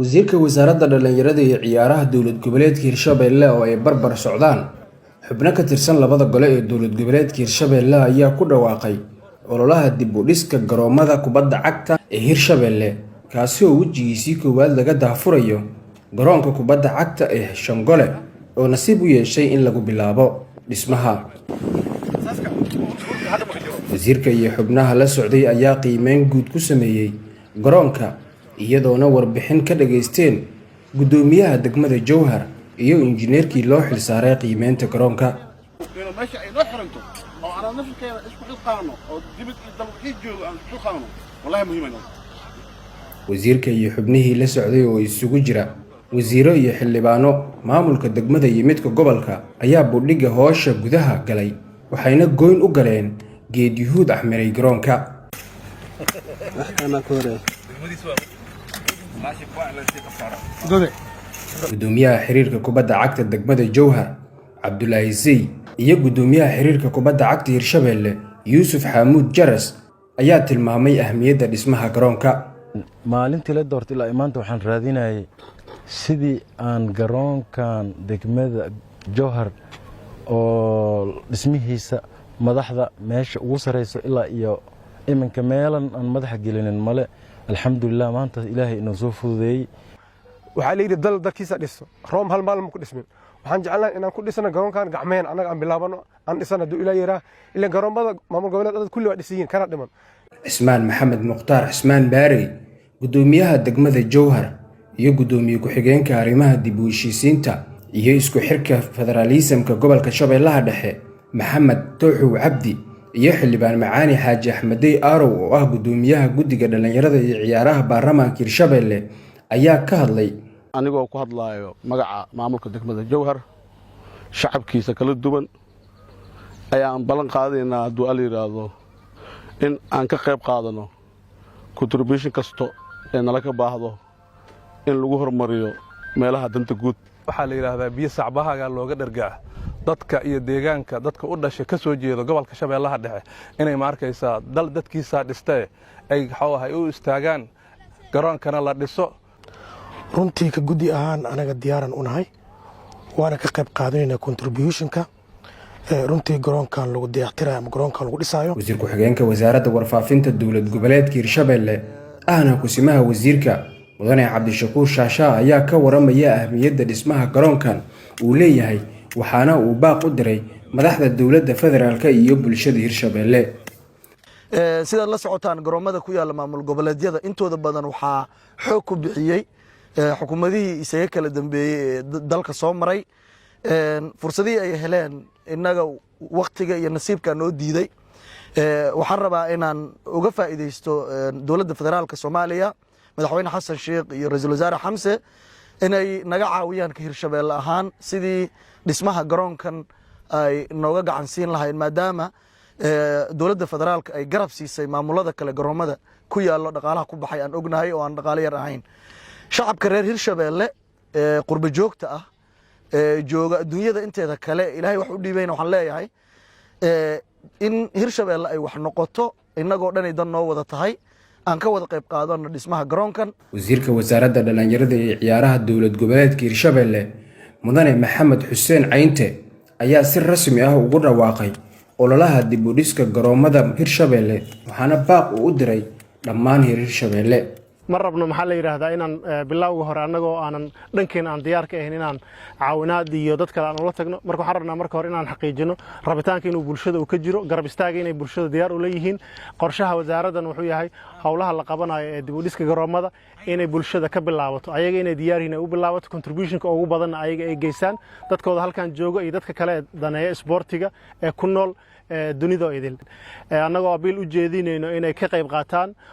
wasiirka wasaaradda dhalinyarada iyo ciyaaraha dowlad goboleedka Hirshabelle oo ay barbar socdaan xubno ka tirsan labada gole ee dowlad goboleedka Hirshabelle ayaa ku dhawaaqay ololaha dib u dhiska garoomada kubadda cagta ee Hirshabelle kaasi oo wajigiisii koowaad laga daafurayo garoonka kubadda cagta ee Shangole oo nasiib u yeeshay in lagu bilaabo dhismaha. wasiirka iyo xubnaha la socday ayaa qiimeyn guud ku sameeyay garoonka iyadoona warbixin ka dhageysteen gudoomiyaha degmada Jowhar iyo injineerkii loo xilsaaray qiimeynta garoonka. wasiirka iyo xubnihii la socday oo isugu jira wasiiro iyo xildhibaano maamulka degmada iyo midka gobolka ayaa budhiga hoosha gudaha galay waxayna goyn u galeen geed yuhuud axmiray garoonka. gudoomiyaha xiriirka kubadda cagta degmada Jowhar Cabdullaahi Zey iyo gudoomiyaha xiriirka kubadda cagta Hirshabelle Yuusuf Xamuud Jaras ayaa tilmaamay ahmiyadda dhismaha garoonka. maalintii la doortay ilaa maanta waxaan raadinayay sidii aan garoonkan degmada Jowhar oo dhismihiisa madaxda meesha ugu sareyso ilaa iyo iminka meelan aan madaxa gelinin male. alxamdulilah maanta ilaahay inoo soo fududeeyay. waxaa la yidhi dalkiisa dhiso room hal maalin ku dhismin waxaan jeclahay inaan ku dhisano garoonkan gacmeen annaga aan bilaabano aan dhisano hadduu ilaa yaraa ilaa garoomada maamul goboleed kulli waa dhisiyiin kana dhiman. Cismaan Maxamed Mukhtaar Cismaan Baari gudoomiyaha degmada Jowhar iyo gudoomiye ku-xigeenka arrimaha dib u heshiisiinta iyo isku xirka federaalismka gobolka Shabeellaha Dhexe Maxamed Tooxow Cabdi iyo xildhibaan Macaani Xaaji Axmedey Aarow oo ah gudoomiyaha guddiga dhalinyarada iyo ciyaaraha baarlamaanka Hirshabelle ayaa ka hadlay. anigoo ku hadlaayo magaca maamulka degmada Jowhar shacabkiisa kala duwan ayaan ballan qaadaynaa hadduu al yiraahdo in aan ka qayb qaadano contribution kasto ee nala ka baahdo in lagu horumariyo meelaha danta guud. waxaa la yiraahdaa biyo sacbahaga looga dhargaa dadka iyo deegaanka dadka u dhashay ka soo jeedo gobolka Shabeellaha Dhexe inay maarkaysaa dal dadkiisa dhistay ay xawaahay u istaagaan garoonkana la dhiso. runtii ka guddi ahaan anaga diyaaran u nahay waana ka qayb qaadanaynaa contributionka runtii garoonkan lagu dayactirayo ama garoonkan lagu dhisayo. wasiir ku-xigeenka wasaaradda warfaafinta dowlad goboleedka Hirshabelle ahna kusimaha wasiirka mudane Cabdishakuur Shaasha ayaa ka waramaya ahmiyadda dhismaha garoonkan uu leeyahay waxaana uu baaq u diray madaxda dowladda federaalka iyo bulshada Hirshabelle. sidaad la socotaan garoomada ku yaala maamul goboleedyada intooda badan waxaa xoog ku bixiyay xukuumadihii isaga kala dambeeyay ee dalka soo maray. fursadii ay heleen innaga waqtiga iyo nasiibka noo diiday. waxaan rabaa inaan uga faa'iideysto dowladda federaalka Soomaaliya madaxweyne xasan sheekh iyo ra'iisul wasaare xamse inay naga caawiyaan ka Hirshabelle ahaan sidii dhismaha garoonkan ay nooga gacan siin lahayn maadaama dowladda federaalka ay garab siisay maamulada kale garoomada ku yaalo dhaqaalaha ku baxay aan ognahay oo aan dhaqaale yar ahayn. shacabka reer Hirshabelle qurba joogta ah jooga adduunyada inteeda kale ilaahay wax u dhiibayna waxaan leeyahay in Hirshabelle ay wax noqoto inagoo dhan ay dan noo wada tahay aan ka wada qayb qaadano dhismaha garoonkan. wasiirka wasaaradda dhalinyarada iyo ciyaaraha dowlad goboleedka Hirshabelle mudane Maxamed Xuseen Caynte ayaa si rasmi ah ugu dhawaaqay ololaha dib u dhiska garoomada Hirshabelle waxaana baaq u diray dhammaan Hirshabelle. ma rabno maxaa la yiraahdaa inaan bilowga hore annagoo aanan dhankeena aan diyaar ka ahayn inaan caawinaad iyo dad kale aan ula tagno marka waxaan rabnaa marka hore inaan xaqiijino rabitaanka inuu bulshada uu ka jiro garab istaaga inay bulshada diyaar u leeyihiin. qorshaha wasaaraddan wuxuu yahay howlaha la qabanayo ee dib u dhiska garoomada inay bulshada ka bilaabato ayaga inay diyaar yihiin u bilaabato contributionka ugu badan ayaga ay geysaan dadkooda halkan jooga iyo dadka kale daneeya sportiga ee ku nool dunida idil annagoo abiil u jeedinayno inay ka qayb qaataan